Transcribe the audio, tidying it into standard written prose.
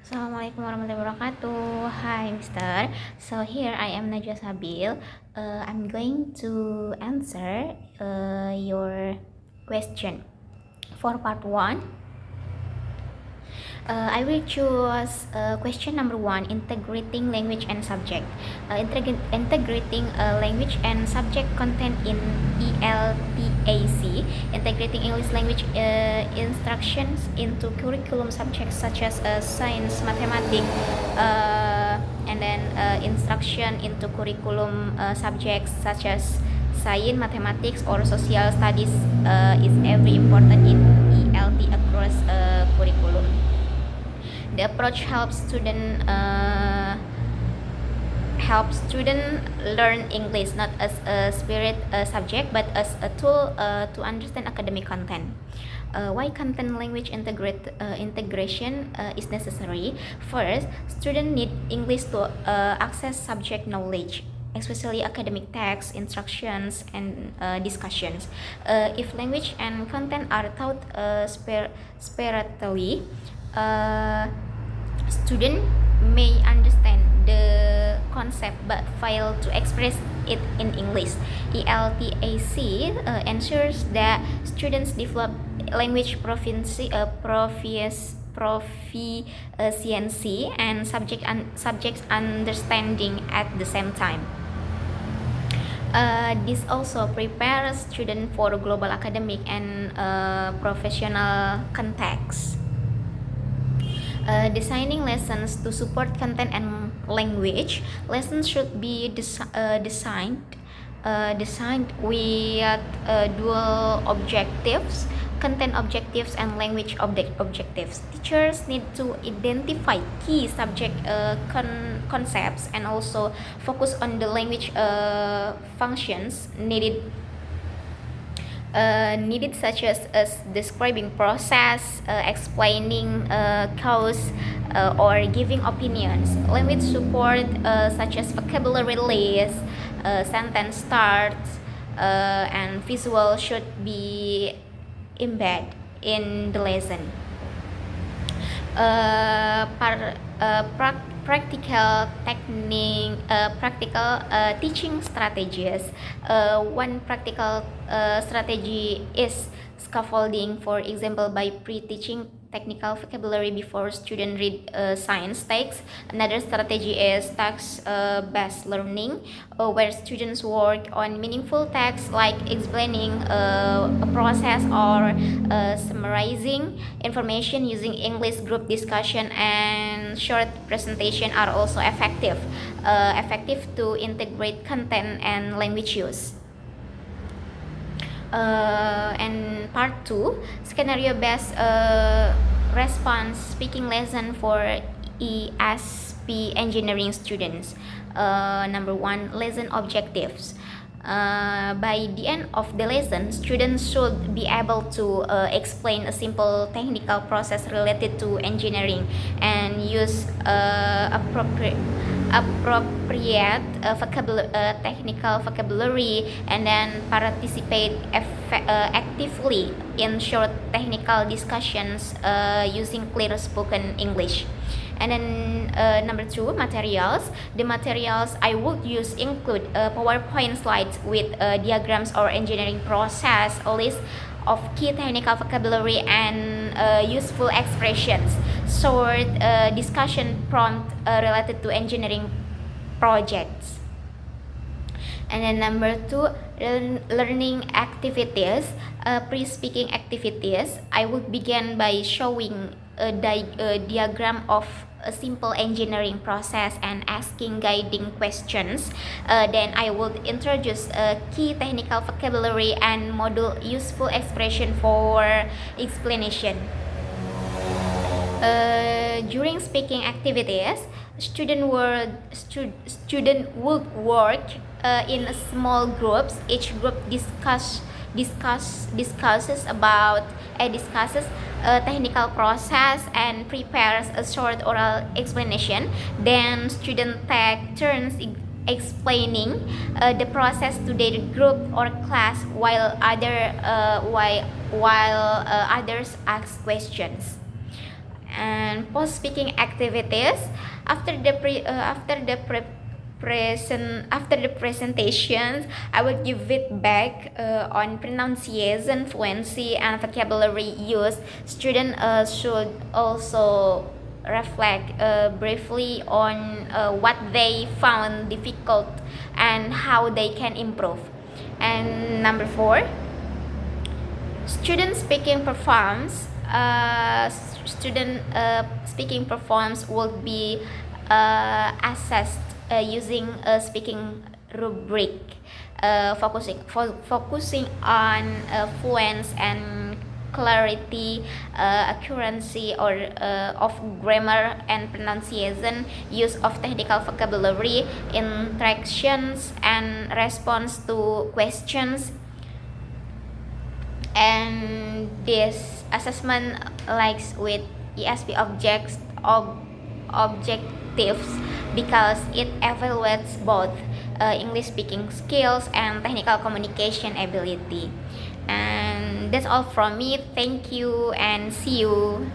Assalamualaikum warahmatullahi wabarakatuh. Hi, Mister. So here I am Najwa Sabil. I'm going to answer your question for part one. I will choose question number one: integrating language and subject. Integrating language and subject content in ELTAC. Integrating English language instructions into curriculum subjects such as science, mathematics, and then instruction into curriculum subjects such as science, mathematics, or social studies is very important in ELT across curriculum. The approach helps student learn English not as a spirit subject but as a tool to understand academic content. Why content language integration is necessary? First, students need English to access subject knowledge, especially academic texts, instructions, and discussions. If language and content are taught sparingly, student may understand the concept but fail to express it in English. ELTAC ensures that students develop language proficiency and subject understanding at the same time. This also prepares students for global academic and professional context. Designing lessons to support content and language. Lessons should be designed with dual objectives: content objectives and language objectives. Teachers need to identify key subject concepts and also focus on the language functions needed such as describing process, explaining cause, or giving opinions. Language support such as vocabulary list, sentence starts, and visual should be embedded in the lesson. Practical technique, practical teaching strategies. One practical strategy is scaffolding, for example, by pre-teaching technical vocabulary before students read science texts. Another strategy is text-based learning, where students work on meaningful text like explaining a process or summarizing information using English. Group discussion and short presentation are also effective to integrate content and language use. And part 2, scenario-based response speaking lesson for ESP engineering students. Number 1, lesson objectives. By the end of the lesson, students should be able to explain a simple technical process related to engineering and use appropriate technical vocabulary, and then participate actively in short technical discussions using clear spoken English. And then number 2, materials. The materials I would use include PowerPoint slides with diagrams or engineering process, a list of key technical vocabulary and useful expressions, short discussion prompt related to engineering projects. And then number 2, learning activities, pre-speaking activities. I would begin by showing a diagram of a simple engineering process and asking guiding questions. Then I would introduce key technical vocabulary and model useful expression for explanation. During speaking activities, student would work in small groups. Each group discusses a technical process and prepares a short oral explanation. Then students take turns explaining the process to their group or class while others ask questions. And post speaking activities after the presentations, I will give feedback on pronunciation, fluency, and vocabulary use. Students should also reflect briefly on what they found difficult and how they can improve. And number 4, student speaking performance. Student speaking performance will be assessed using a speaking rubric, focusing on fluence and clarity, accuracy or of grammar and pronunciation, use of technical vocabulary, interactions and response to questions. And this assessment likes with ESP objectives because it evaluates both English speaking skills and technical communication ability. And that's all from me. Thank you and see you.